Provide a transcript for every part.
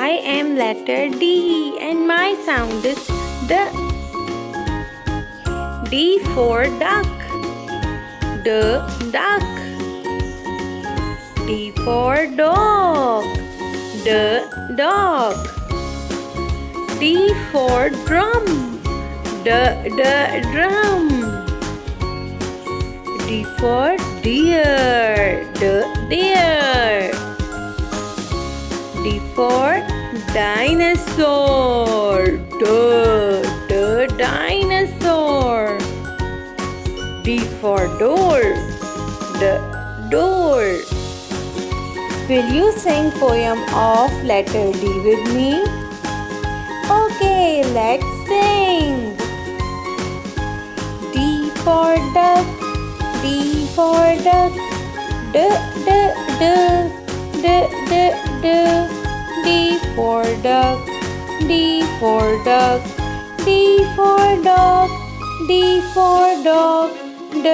I am letter D and my sound is D. D for duck. D, duck. D for dog. D, dog. D for drum. D, drum. D for deer. D, deer. D for dinosaur. D, dinosaur. D for door. D, door. Will you sing poem of letter D with me? Okay, let's sing. D for duck. D for duck. D, D, D. D, D, D. D for duck. D for duck. D for dog. D for dog. D,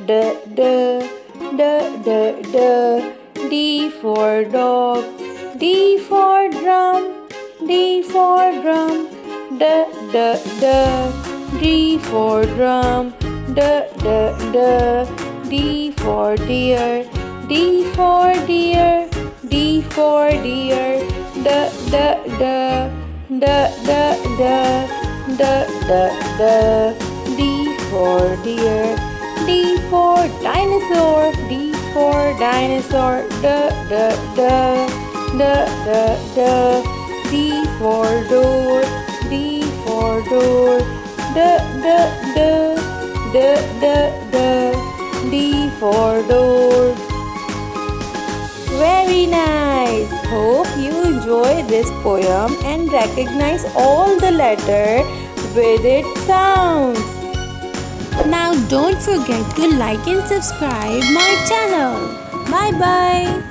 D, D. D, D, D. D for dog. D for drum. D for drum. D, D, D. D for drum. D, D, D. D for deer. D for deer. D for deer. D, D, D. D, D, D. D, D, D. D for deer. D for dinosaur. D for dinosaur. D, D, D. D, D, D. D for door. D for door. D, D, D. D, D, D. D for door. Very nice! Hope you enjoy this poem and recognize all the letters with its sounds. Now don't forget to like and subscribe my channel. Bye bye.